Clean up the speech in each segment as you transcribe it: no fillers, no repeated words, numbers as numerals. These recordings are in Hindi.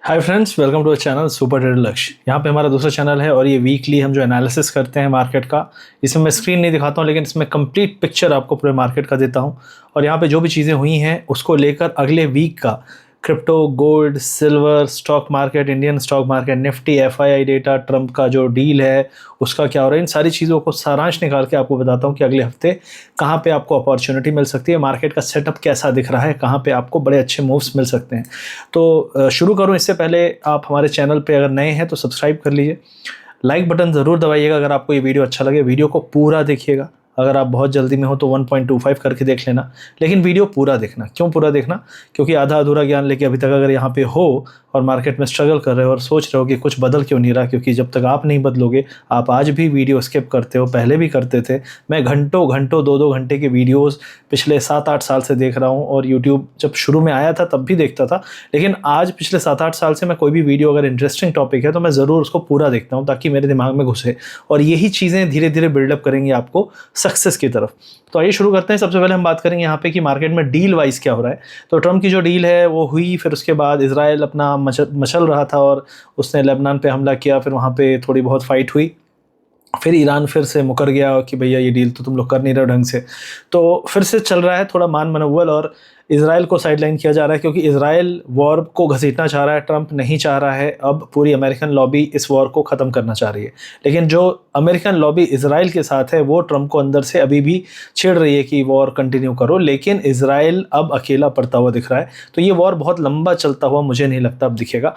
Hi friends, welcome to a channel super trader Lakshya. यहाँ पे हमारा दूसरा चैनल है और ये वीकली हम जो एनालिसिस करते हैं मार्केट का। इसमें मैं स्क्रीन नहीं दिखाता हूँ, लेकिन इसमें कंप्लीट पिक्चर आपको पूरे मार्केट का देता हूँ। और यहाँ पे जो भी चीज़ें हुई हैं उसको लेकर अगले वीक का crypto, gold, silver, stock market, Indian stock market, Nifty, FII data, Trump का जो डील है उसका क्या हो रहा है, इन सारी चीज़ों को सारांश निकाल के आपको बताता हूँ कि अगले हफ्ते कहाँ पे आपको अपॉर्चुनिटी मिल सकती है, मार्केट का सेटअप कैसा दिख रहा है, कहाँ पे आपको बड़े अच्छे मूव्स मिल सकते हैं। तो शुरू करूँ इससे पहले आप हमारे चैनल पे अगर नए हैं तो सब्सक्राइब कर लीजिए, लाइक बटन ज़रूर दबाइएगा अगर आपको ये वीडियो अच्छा लगे। वीडियो को पूरा देखिएगा, अगर आप बहुत जल्दी में हो तो 1.25 करके देख लेना, लेकिन वीडियो पूरा देखना। क्यों पूरा देखना? क्योंकि आधा अधूरा ज्ञान लेके अभी तक अगर यहाँ पे हो और मार्केट में स्ट्रगल कर रहे हो और सोच रहे हो कि कुछ बदल क्यों नहीं रहा, क्योंकि जब तक आप नहीं बदलोगे, आप आज भी वीडियो स्किप करते हो, पहले भी करते थे। मैं घंटों घंटों 2-2 घंटे के वीडियोज़ पिछले 7-8 साल से देख रहा हूँ, और यूट्यूब जब शुरू में आया था तब भी देखता था, लेकिन आज पिछले 7-8 साल से मैं कोई भी वीडियो अगर इंटरेस्टिंग टॉपिक है तो मैं ज़रूर उसको पूरा देखता हूँ, ताकि मेरे दिमाग में घुसे, और यही चीज़ें धीरे धीरे बिल्डअप करेंगी आपको सक्सेस की तरफ। तो आइए शुरू करते हैं। सबसे पहले हम बात करेंगे यहाँ पे कि मार्केट में डील वाइज क्या हो रहा है। तो ट्रंप की जो डील है वो हुई, फिर उसके बाद इजराइल अपना मचल रहा था और उसने लेबनान पे हमला किया, फिर वहाँ पे थोड़ी बहुत फाइट हुई, फिर ईरान फिर से मुकर गया कि भैया ये डील तो तुम लोग कर नहीं रहे ढंग से। तो फिर से चल रहा है थोड़ा मान मनोवल, और इजराइल को साइडलाइन किया जा रहा है क्योंकि इजराइल वॉर को घसीटना चाह रहा है, ट्रंप नहीं चाह रहा है। अब पूरी अमेरिकन लॉबी इस वॉर को ख़त्म करना चाह रही है, लेकिन जो अमेरिकन लॉबी इजराइल के साथ है वो ट्रंप को अंदर से अभी भी छेड़ रही है कि वॉर कंटिन्यू करो, लेकिन इजराइल अब अकेला पड़ता हुआ दिख रहा है। तो ये वॉर बहुत लंबा चलता हुआ मुझे नहीं लगता अब दिखेगा,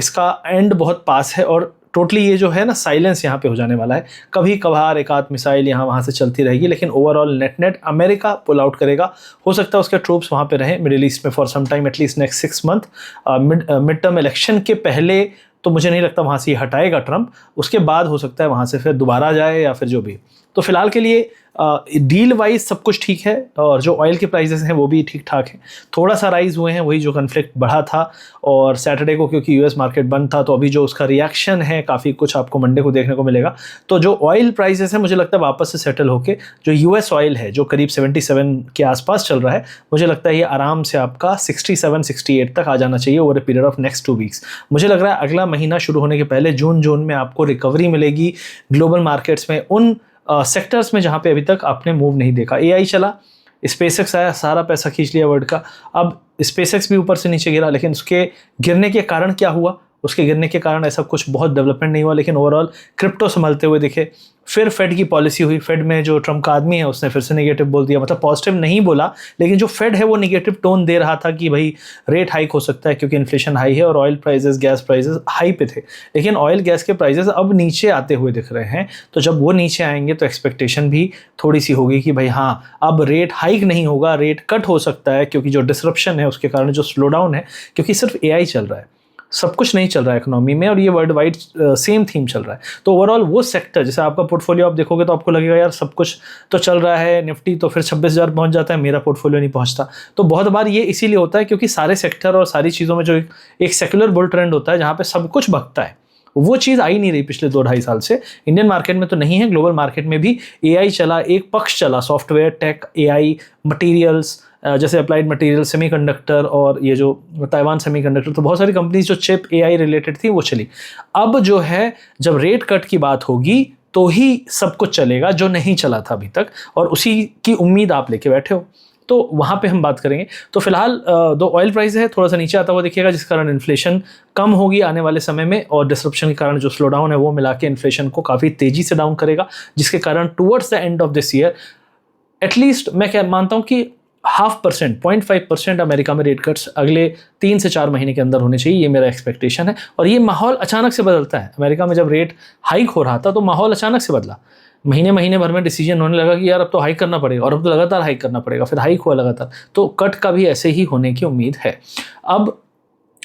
इसका एंड बहुत पास है, और टोटली ये जो है ना साइलेंस यहाँ पे हो जाने वाला है। कभी कभार एक आध मिसाइल यहाँ वहाँ से चलती रहेगी, लेकिन overall net America pull out करेगा। हो सकता है उसके ट्रूप्स वहाँ पे रहें मिडिल ईस्ट में for some time, at least next 6 month. Mid term election के पहले तो मुझे नहीं लगता वहाँ से ये हटाएगा ट्रंप, उसके बाद हो सकता है वहाँ से फिर दोबारा जाए या फिर जो भी। तो फिलहाल के लिए डील वाइज सब कुछ ठीक है, और जो ऑयल के प्राइसेस हैं वो भी ठीक ठाक हैं, थोड़ा सा राइज हुए हैं, वही जो कन्फ्लिक्ट बढ़ा था। और सैटरडे को क्योंकि यूएस मार्केट बंद था, तो अभी जो उसका रिएक्शन है काफ़ी कुछ आपको मंडे को देखने को मिलेगा। तो जो ऑयल प्राइसेस हैं मुझे लगता है वापस से सेटल होके जो यूएस ऑयल है जो करीब 77 के आसपास चल रहा है, मुझे लगता है ये आराम से आपका 67-68 तक आ जाना चाहिए over a period of next 2 weeks. मुझे लग रहा है अगला महीना शुरू होने के पहले जून में आपको रिकवरी मिलेगी ग्लोबल मार्केट्स में, उन सेक्टर्स में जहाँ पे अभी तक आपने मूव नहीं देखा। एआई चला, स्पेसएक्स आया, सारा पैसा खींच लिया वर्ल्ड का। अब स्पेसएक्स भी ऊपर से नीचे गिरा, लेकिन उसके गिरने के कारण क्या हुआ? उसके गिरने के कारण ऐसा कुछ बहुत डेवलपमेंट नहीं हुआ, लेकिन ओवरऑल क्रिप्टो संभलते हुए दिखे। फिर फेड की पॉलिसी हुई, फेड में जो ट्रंप का आदमी है उसने फिर से नेगेटिव बोल दिया, मतलब पॉजिटिव नहीं बोला, लेकिन जो फेड है वो नेगेटिव टोन दे रहा था कि भाई रेट हाइक हो सकता है क्योंकि इन्फ्लेशन हाई है, और oil prices, gas prices high पे थे। लेकिन ऑयल गैस के प्राइसेस अब नीचे आते हुए दिख रहे हैं, तो जब वो नीचे आएंगे तो एक्सपेक्टेशन भी थोड़ी सी होगी कि भाई हाँ, अब रेट हाइक नहीं होगा, रेट कट हो सकता है, क्योंकि जो डिसरप्शन है उसके कारण जो स्लो डाउन है, क्योंकि सिर्फ एआई चल रहा है, सब कुछ नहीं चल रहा है इकोनॉमी में, और ये वर्ल्ड वाइड सेम थीम चल रहा है। तो ओवरऑल वो सेक्टर, जैसे आपका पोर्टफोलियो आप देखोगे तो आपको लगेगा यार सब कुछ तो चल रहा है, निफ्टी तो फिर 26,000 पहुंच जाता है, मेरा पोर्टफोलियो नहीं पहुंचता। तो बहुत बार ये इसीलिए होता है क्योंकि सारे सेक्टर और सारी चीज़ों में जो एक सेक्युलर बुल ट्रेंड होता है जहाँ पे सब कुछ भगता है, वो चीज़ आई नहीं रही पिछले 2-2.5 साल से। इंडियन मार्केट में तो नहीं है, ग्लोबल मार्केट में भी एआई चला, एक पक्ष चला, सॉफ्टवेयर, टेक, एआई, मटेरियल्स, जैसे अप्लाइड मटेरियल, सेमीकंडक्टर, और ये जो ताइवान सेमीकंडक्टर, तो बहुत सारी कंपनीज जो चिप एआई रिलेटेड थी वो चली। अब जो है जब रेट कट की बात होगी तो ही सब कुछ चलेगा जो नहीं चला था अभी तक, और उसी की उम्मीद आप लेके बैठे हो, तो वहाँ पे हम बात करेंगे। तो फिलहाल दो ऑयल प्राइस है थोड़ा सा नीचे आता हुआ दिखेगा, जिस कारण इन्फ्लेशन कम होगी आने वाले समय में, और डिसरप्शन के कारण जो स्लो डाउन है वो मिला के इन्फ्लेशन को काफ़ी तेज़ी से डाउन करेगा, जिसके कारण towards the end of this year at least मैं क्या मानता हूँ कि 0.5% अमेरिका में रेट कट्स अगले 3 से 4 महीने के अंदर होने चाहिए, ये मेरा एक्सपेक्टेशन है। और ये माहौल अचानक से बदलता है। अमेरिका में जब रेट हाइक हो रहा था तो माहौल अचानक से बदला, महीने भर में डिसीजन होने लगा कि यार अब तो हाइक करना पड़ेगा, और अब तो लगातार हाइक करना पड़ेगा, फिर हाइक हुआ लगातार, तो कट का भी ऐसे ही होने की उम्मीद है। अब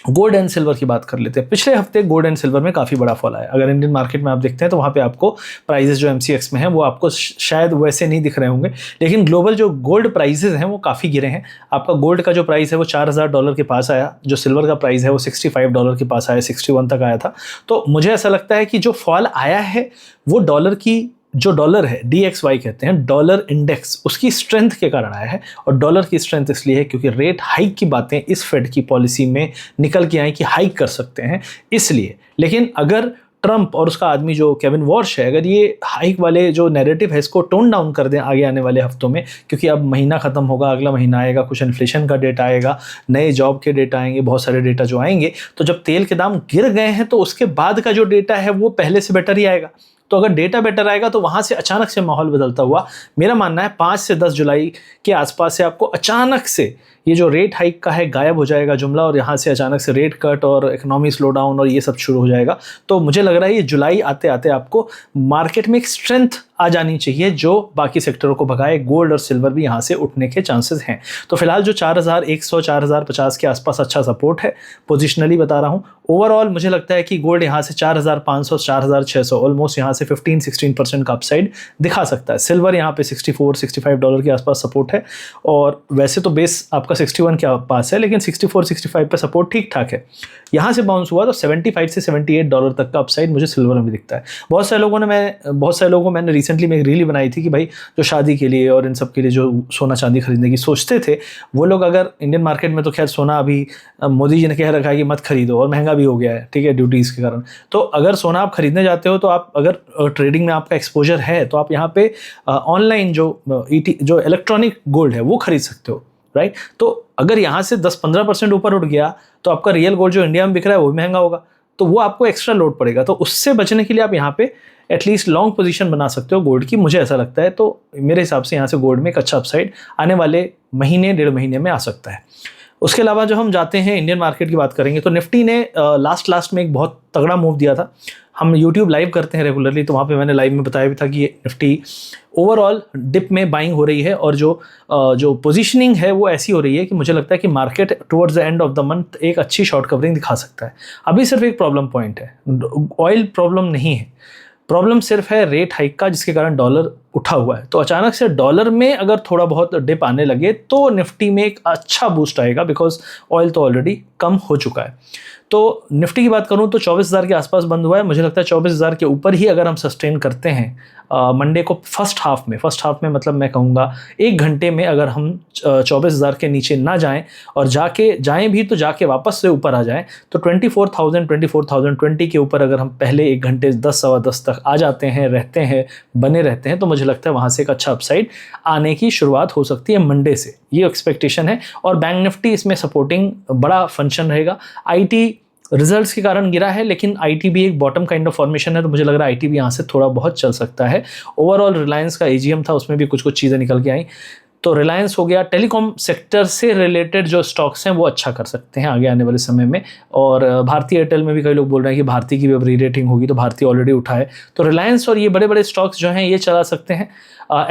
गोल्ड एंड सिल्वर की बात कर लेते हैं। पिछले हफ्ते गोल्ड एंड सिल्वर में काफ़ी बड़ा फॉल आया। अगर इंडियन मार्केट में आप देखते हैं तो वहाँ पे आपको प्राइसेस जो एमसीएक्स में हैं वो आपको शायद वैसे नहीं दिख रहे होंगे, लेकिन ग्लोबल जो गोल्ड प्राइसेस हैं वो काफ़ी गिरे हैं। आपका गोल्ड का जो प्राइस है वो $4,000 के पास आया, जो सिल्वर का प्राइस है वो $65 के पास आया, 61 तक आया था। तो मुझे ऐसा लगता है कि जो फॉल आया है वो डॉलर की जो डॉलर है DXY कहते हैं, डॉलर इंडेक्स, उसकी स्ट्रेंथ के कारण आया है। और डॉलर की स्ट्रेंथ इसलिए है क्योंकि रेट हाइक की बातें इस फेड की पॉलिसी में निकल के आई कि हाइक कर सकते हैं इसलिए। लेकिन अगर ट्रंप और उसका आदमी जो केविन वॉर्श है, अगर ये हाइक वाले जो नैरेटिव है इसको टोन डाउन कर दें आगे आने वाले हफ्तों में, क्योंकि अब महीना ख़त्म होगा, अगला महीना आएगा, कुछ इन्फ्लेशन का डेटा आएगा, नए जॉब के डेटा आएंगे, बहुत सारे डेटा जो आएंगे, तो जब तेल के दाम गिर गए हैं तो उसके बाद का जो डेटा है वो पहले से बेटर ही आएगा। तो अगर डेटा बेटर आएगा तो वहाँ से अचानक से माहौल बदलता हुआ, मेरा मानना है 5 से 10 जुलाई के आसपास से आपको अचानक से ये जो रेट हाइक का है गायब हो जाएगा जुमला, और यहाँ से अचानक से रेट कट और इकोनॉमी स्लो डाउन और ये सब शुरू हो जाएगा। तो मुझे लग रहा है ये जुलाई आते आते आपको मार्केट में एक स्ट्रेंथ आ जानी चाहिए जो बाकी सेक्टरों को भगाए। गोल्ड और सिल्वर भी यहाँ से उठने के चांसेस हैं। तो फिलहाल जो 4100 4050 के आसपास अच्छा सपोर्ट है, पोजिशनली बता रहा हूँ। ओवरऑल मुझे लगता है कि गोल्ड यहाँ से 4500 4600 ऑलमोस्ट यहाँ से 15-16% का अपसाइड दिखा सकता है। सिल्वर यहाँ पे $64-65 के आसपास सपोर्ट है, और वैसे तो बेस आपका 61 के पास है, लेकिन 64-65 पे सपोर्ट ठीक ठाक है। यहाँ से बाउंस हुआ तो $75 से $78 तक का अपसाइड मुझे सिल्वर में भी दिखता है। बहुत सारे लोगों को मैंने रिसेंटली में एक रील बनाई थी कि भाई जो शादी के लिए और इन सब के लिए जो सोना चांदी खरीदने की सोचते थे, वो लोग अगर इंडियन मार्केट में, तो खैर सोना अभी मोदी जी ने कह रखा है कि मत खरीदो और महंगा भी हो गया है, ठीक है, ड्यूटीज़ के कारण। तो अगर सोना आप खरीदने जाते हो तो आप अगर ट्रेडिंग में आपका एक्सपोजर है तो आप यहाँ पे ऑनलाइन जो इलेक्ट्रॉनिक गोल्ड है वो खरीद सकते हो, राइट। तो अगर यहाँ से 10-15% ऊपर उठ गया तो आपका रियल गोल्ड जो इंडिया में बिक रहा है वो भी महंगा होगा, तो वो आपको एक्स्ट्रा लोड पड़ेगा। तो उससे बचने के लिए आप यहाँ पे एटलीस्ट लॉन्ग पोजीशन बना सकते हो गोल्ड की, मुझे ऐसा लगता है। तो मेरे हिसाब से यहाँ से गोल्ड में एक अच्छा अपसाइड आने वाले महीने 1.5 महीने में आ सकता है। उसके अलावा जो हम जाते हैं इंडियन मार्केट की बात करेंगे तो निफ्टी ने लास्ट में एक बहुत तगड़ा मूव दिया था। हम यूट्यूब लाइव करते हैं रेगुलरली, तो वहाँ पे मैंने लाइव में बताया भी था कि ये निफ्टी ओवरऑल डिप में बाइंग हो रही है, और जो पोजीशनिंग है वो ऐसी हो रही है कि मुझे लगता है कि market towards the end of the month एक अच्छी शॉर्ट कवरिंग दिखा सकता है। अभी सिर्फ एक प्रॉब्लम पॉइंट है, ऑयल प्रॉब्लम नहीं है, प्रॉब्लम सिर्फ है रेट हाइक का, जिसके कारण डॉलर उठा हुआ है। तो अचानक से डॉलर में अगर थोड़ा बहुत डिप आने लगे तो निफ्टी में एक अच्छा बूस्ट आएगा, बिकॉज ऑयल तो ऑलरेडी कम हो चुका है। तो निफ्टी की बात करूं तो 24,000 के आसपास बंद हुआ है। मुझे लगता है 24,000 के ऊपर ही अगर हम सस्टेन करते हैं मंडे को फर्स्ट हाफ में मतलब मैं कहूँगा 1 घंटे में अगर हम 24,000 के नीचे ना जाएं, और जाएं भी तो जाके वापस से ऊपर आ जाएं, तो 24,020 के ऊपर अगर हम पहले 1 घंटे 10 सवा 10 तक आ जाते हैं, बने रहते हैं, तो मुझे लगता है वहाँ से एक अच्छा अपसाइड आने की शुरुआत हो सकती है मंडे से, ये एक्सपेक्टेशन है। और बैंक निफ्टी इसमें सपोर्टिंग बड़ा फंक्शन रहेगा। IT रिजल्ट्स के कारण गिरा है, लेकिन IT भी एक बॉटम काइंड ऑफ फॉर्मेशन है, तो मुझे लग रहा है IT भी यहाँ से थोड़ा बहुत चल सकता है। ओवरऑल रिलायंस का AGM था, उसमें भी कुछ चीज़ें निकल के आई, तो रिलायंस हो गया, टेलीकॉम सेक्टर से रिलेटेड जो स्टॉक्स हैं वो अच्छा कर सकते हैं आगे आने वाले समय में। और भारती एयरटेल में भी कई लोग बोल रहे हैं कि भारती की भी अब री-रेटिंग होगी, तो भारती ऑलरेडी उठा है, तो रिलायंस और ये बड़े बड़े स्टॉक्स जो हैं ये चला सकते हैं।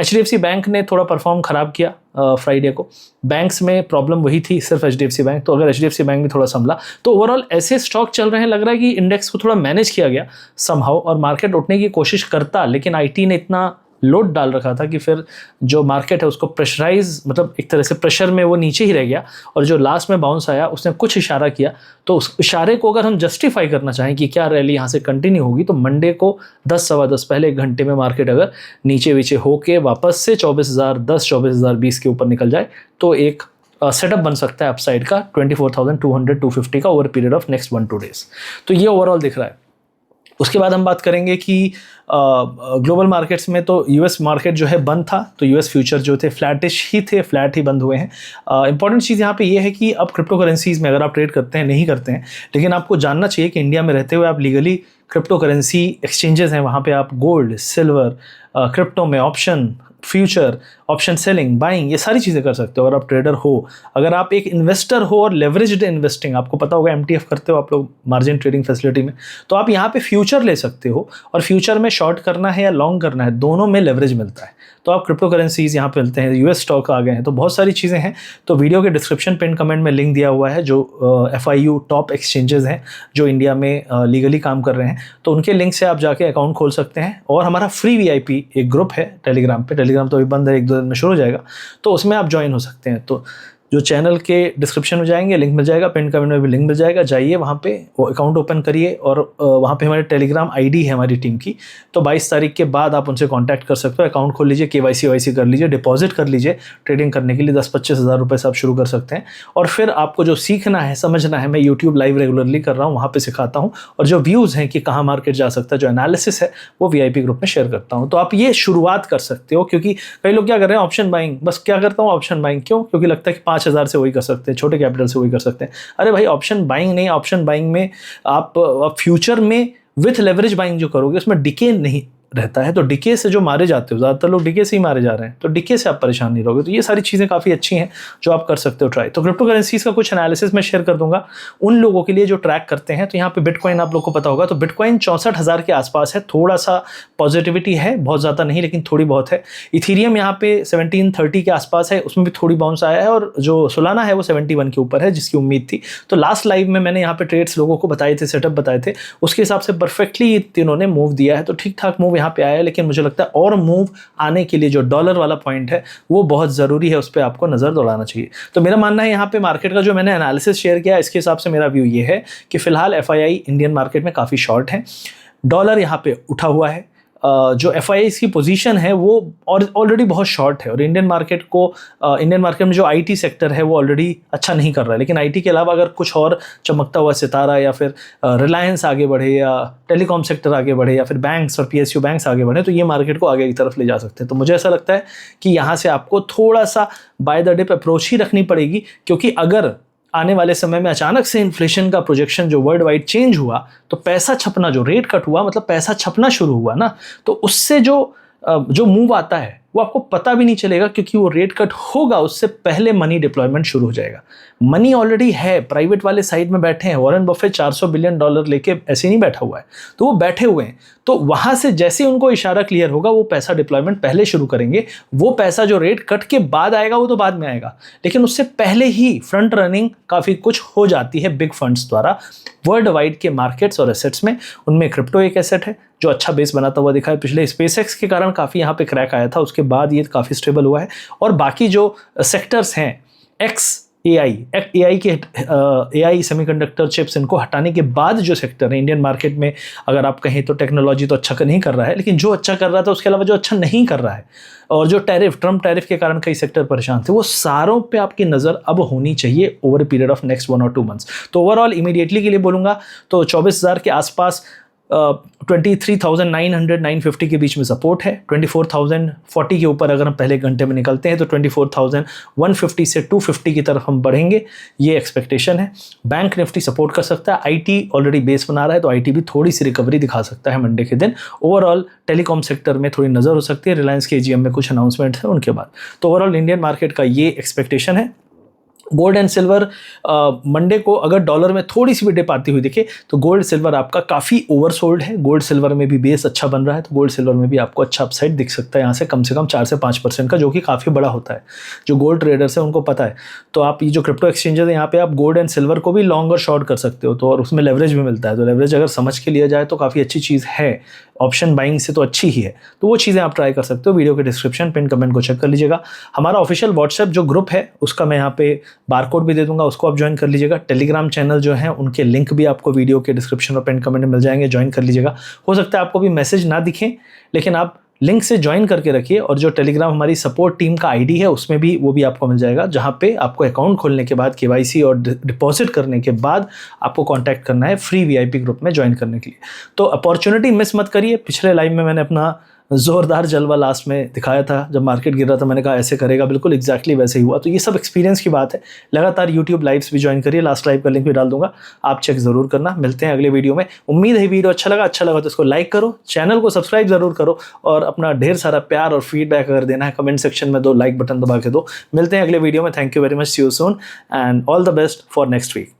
HDFC बैंक ने थोड़ा परफॉर्म ख़राब किया फ्राइडे को, बैंक्स में प्रॉब्लम वही थी सिर्फ HDFC बैंक, तो अगर HDFC बैंक भी थोड़ा संभला तो ओवरऑल ऐसे स्टॉक चल रहे हैं, लग रहा है कि इंडेक्स को थोड़ा मैनेज किया गया समहाउ, और मार्केट उठने की कोशिश करता, लेकिन IT ने इतना लोड डाल रखा था कि फिर जो मार्केट है उसको प्रेशराइज, मतलब एक तरह से प्रेशर में वो नीचे ही रह गया, और जो लास्ट में बाउंस आया उसने कुछ इशारा किया, तो उस इशारे को अगर हम जस्टिफाई करना चाहें कि क्या रैली यहाँ से कंटिन्यू होगी, तो मंडे को 10 सवा 10 पहले 1 घंटे में मार्केट अगर नीचे होके वापस से 24,010 24,020 के ऊपर निकल जाए तो एक सेटअप बन सकता है अपसाइड का 24,200-250 का over period of next 1-2 days. तो ये ओवरऑल दिख रहा है। उसके बाद हम बात करेंगे कि ग्लोबल मार्केट्स में तो US मार्केट जो है बंद था, तो US फ्यूचर जो थे फ्लैटिश ही थे, फ्लैट ही बंद हुए हैं। इंपॉर्टेंट चीज़ यहाँ पे ये है कि अब क्रिप्टो करेंसीज़ में अगर आप ट्रेड करते हैं, नहीं करते हैं, लेकिन आपको जानना चाहिए कि इंडिया में रहते हुए आप लीगली क्रिप्टो करेंसी एक्सचेंजेस हैं, वहाँ पे आप गोल्ड, सिल्वर, क्रिप्टो में option, future, option selling, buying, ये सारी चीज़ें कर सकते हो अगर आप ट्रेडर हो। अगर आप एक इन्वेस्टर हो और लेवरेज्ड इन्वेस्टिंग, आपको पता होगा MTF करते हो आप लोग, मार्जिन ट्रेडिंग फैसिलिटी में, तो आप यहाँ पे फ्यूचर ले सकते हो, और फ्यूचर में शॉर्ट करना है या लॉन्ग करना है, दोनों में लेवरेज मिलता है। तो आप क्रिप्टो करेंसीज़ यहाँ पे मिलते हैं, US स्टॉक आ गए हैं, तो बहुत सारी चीज़ें हैं। तो वीडियो के डिस्क्रिप्शन पिन कमेंट में लिंक दिया हुआ है, जो FIU टॉप एक्सचेंजेस हैं जो इंडिया में लीगली काम कर रहे हैं, तो उनके लिंक से आप जाके अकाउंट खोल सकते हैं। और हमारा फ्री VIP एक ग्रुप है टेलीग्राम पे, टेलीग्राम तो अभी बंद है, 1-2 दिन में शुरू हो जाएगा, तो उसमें आप ज्वाइन हो सकते हैं। तो जो चैनल के डिस्क्रिप्शन में जाएंगे लिंक मिल जाएगा, पिन कमेंट में भी लिंक मिल जाएगा, जाइए वहाँ पे वो अकाउंट ओपन करिए और वहाँ पे हमारे टेलीग्राम आईडी है हमारी टीम की, तो 22 तारीख के बाद आप उनसे कांटेक्ट कर सकते हो। अकाउंट खोल लीजिए, KYC कर लीजिए, डिपॉजिट कर लीजिए, ट्रेडिंग करने के लिए 10-25 हज़ार रुपये से आप शुरू कर सकते हैं। और फिर आपको जो सीखना है, समझना है, मैं यूट्यूब लाइव रेगुलरली कर रहा हूँ, वहाँ पर सिखाता हूँ। और जो व्यूज़ हैं कि कहाँ मार्केट जा सकता है, जो एनालिसिस है, वो VIP ग्रुप में शेयर करता हूँ। तो आप ये शुरुआत कर सकते हो, क्योंकि कई लोग क्या कर रहे हैं, ऑप्शन बाइंग, बस क्या करता हूँ ऑप्शन बाइंग, क्यों? क्योंकि लगता है कि 5,000 से वही कर सकते हैं, छोटे कैपिटल से वही कर सकते हैं। अरे भाई ऑप्शन बाइंग नहीं, ऑप्शन बाइंग में आप फ्यूचर में विथ लेवरेज बाइंग जो करोगे उसमें डिके नहीं रहता है, तो डिके से जो मारे जाते हो, ज़्यादातर लोग डिके से ही मारे जा रहे हैं, तो डिके से आप परेशान नहीं रहोगे। तो ये सारी चीज़ें काफ़ी अच्छी हैं जो आप कर सकते हो ट्राई। तो क्रिप्टो करेंसीज का कुछ एनालिसिस मैं शेयर कर दूंगा उन लोगों के लिए जो ट्रैक करते हैं। तो यहाँ पे बिटकॉइन आप लोग को पता होगा, तो बिटकॉइन 64,000 के आसपास है, थोड़ा सा पॉजिटिविटी है, बहुत ज़्यादा नहीं लेकिन थोड़ी बहुत है। इथीरियम यहाँ पे 1730 के आसपास है, उसमें भी थोड़ी बाउंस आया है, और जो सोलाना है वो 71 के ऊपर है, जिसकी उम्मीद थी। तो लास्ट लाइव में मैंने यहाँ पे ट्रेड्स लोगों को बताए थे, सेटअप बताए थे, उसके हिसाब से परफेक्टली तीनों ने मूव दिया है, तो ठीक ठाक मूव यहाँ पे आया है। लेकिन मुझे लगता है और मूव आने के लिए जो डॉलर वाला पॉइंट है वो बहुत ज़रूरी है, उस पर आपको नज़र दौड़ाना चाहिए। तो मेरा मानना है यहाँ पे मार्केट का जो मैंने एनालिसिस शेयर किया, इसके हिसाब से मेरा व्यू ये है कि फिलहाल FII इंडियन मार्केट में काफ़ी शॉर्ट है, डॉलर यहाँ पे उठा हुआ है, जो FIIs की पोजीशन है वो ऑलरेडी बहुत शॉर्ट है, और इंडियन मार्केट में जो IT सेक्टर है वो ऑलरेडी अच्छा नहीं कर रहा है। लेकिन IT के अलावा अगर कुछ और चमकता हुआ सितारा, या फिर रिलायंस आगे बढ़े, या टेलीकॉम सेक्टर आगे बढ़े, या फिर बैंक्स और PSU बैंक्स आगे बढ़े, तो ये मार्केट को आगे की तरफ ले जा सकते हैं। तो मुझे ऐसा लगता है कि यहाँ से आपको थोड़ा सा बाय द डिप अप्रोच ही रखनी पड़ेगी, क्योंकि अगर आने वाले समय में अचानक से इन्फ्लेशन का प्रोजेक्शन जो वर्ल्ड वाइड चेंज हुआ, तो पैसा छपना, जो रेट कट हुआ, मतलब पैसा छपना शुरू हुआ ना, तो उससे जो मूव आता है वो आपको पता भी नहीं चलेगा, क्योंकि वो रेट कट होगा उससे पहले मनी डिप्लॉयमेंट शुरू हो जाएगा। मनी ऑलरेडी है, प्राइवेट वाले साइड में बैठे हैं, वॉरेन बफेट $400 बिलियन लेके ऐसे नहीं बैठा हुआ है, तो वो बैठे हुए हैं। तो वहाँ से जैसे उनको इशारा क्लियर होगा, वो पैसा डिप्लॉयमेंट पहले शुरू करेंगे। वो पैसा जो रेट कट के बाद आएगा वो तो बाद में आएगा, लेकिन उससे पहले ही फ्रंट रनिंग काफ़ी कुछ हो जाती है बिग फंड्स द्वारा वर्ल्ड वाइड के मार्केट्स और एसेट्स में। उनमें क्रिप्टो एक एसेट है जो अच्छा बेस बनाता हुआ दिखा है। पिछले SpaceX के कारण काफ़ी यहाँ पे क्रैक आया था, उसके बाद ये काफ़ी स्टेबल हुआ है। और बाकी जो सेक्टर्स हैं, AI के AI सेमीकंडक्टर चिप्स, इनको हटाने के बाद जो सेक्टर है इंडियन मार्केट में, अगर आप कहें तो टेक्नोलॉजी तो अच्छा नहीं कर रहा है, लेकिन जो अच्छा कर रहा था उसके अलावा जो अच्छा नहीं कर रहा है, और जो ट्रम्प टैरिफ के कारण कई सेक्टर परेशान थे, वो सारों पे आपकी नज़र अब होनी चाहिए over a period of next 1 और 2 मंथ्स। तो ओवरऑल इमीडिएटली के लिए बोलूँगा तो 24,000 के आसपास 23,900-950 के बीच में सपोर्ट है। 24,040 के ऊपर अगर हम पहले घंटे में निकलते हैं तो 24,150 से 250 की तरफ हम बढ़ेंगे, ये एक्सपेक्टेशन है। बैंक निफ्टी सपोर्ट कर सकता है, IT ऑलरेडी बेस बना रहा है, तो IT भी थोड़ी सी रिकवरी दिखा सकता है मंडे के दिन। ओवरऑल टेलीकॉम सेक्टर में थोड़ी नज़र हो सकती है, रिलायंस के AGM में कुछ अनाउंसमेंट है उनके बाद। तो ओवरऑल इंडियन मार्केट का ये एक्सपेक्टेशन है। गोल्ड एंड सिल्वर मंडे को अगर डॉलर में थोड़ी सी भी डिप आती हुई दिखे, तो गोल्ड सिल्वर आपका काफ़ी ओवरसोल्ड है। गोल्ड सिल्वर में भी बेस अच्छा बन रहा है, तो गोल्ड सिल्वर में भी आपको अच्छा अपसाइड दिख सकता है यहाँ से कम 4 से 5% का, जो कि काफ़ी बड़ा होता है। जो गोल्ड ट्रेडर्स हैं उनको पता है। तो आप ये जो क्रिप्टो एक्सचेंजेस है, यहाँ पे आप गोल्ड एंड सिल्वर को भी लॉन्ग और शॉर्ट कर सकते हो, तो और उसमें लेवरेज भी मिलता है। तो लेवरेज अगर समझ के लिया जाए तो काफ़ी अच्छी चीज़ है, ऑप्शन बाइंग से तो अच्छी ही है। तो वो चीज़ें आप ट्राई कर सकते हो। वीडियो के डिस्क्रिप्शन पिन कमेंट को चेक कर लीजिएगा। हमारा ऑफिशियल व्हाट्सएप जो ग्रुप है उसका मैं यहाँ पे बारकोड भी दे दूंगा, उसको आप ज्वाइन कर लीजिएगा। टेलीग्राम चैनल जो है उनके लिंक भी आपको वीडियो के डिस्क्रिप्शन और पिन कमेंट में मिल जाएंगे, ज्वाइन कर लीजिएगा। हो सकता है आपको भी मैसेज ना दिखें, लेकिन आप लिंक से ज्वाइन करके रखिए। और जो टेलीग्राम हमारी सपोर्ट टीम का ID है उसमें भी वो भी आपको मिल जाएगा, जहाँ पे आपको अकाउंट खोलने के बाद KYC और डिपॉजिट करने के बाद आपको कांटेक्ट करना है फ्री VIP ग्रुप में ज्वाइन करने के लिए। तो अपॉर्चुनिटी मिस मत करिए। पिछले लाइव में मैंने अपना ज़ोरदार जलवा लास्ट में दिखाया था, जब मार्केट गिर रहा था मैंने कहा ऐसे करेगा, बिल्कुल एग्जैक्टली वैसे ही हुआ। तो ये सब एक्सपीरियंस की बात है। लगातार यूट्यूब लाइव्स भी ज्वाइन करिए, लास्ट लाइव का लिंक भी डाल दूंगा, आप चेक ज़रूर करना। मिलते हैं अगले वीडियो में। उम्मीद है वीडियो अच्छा लगा तो इसको लाइक करो, चैनल को सब्सक्राइब ज़रूर करो, और अपना ढेर सारा प्यार और फीडबैक अगर देना है कमेंट सेक्शन में दो, लाइक बटन दबा के दो। मिलते हैं अगले वीडियो में। Thank you very much, see you soon and all the best for next week.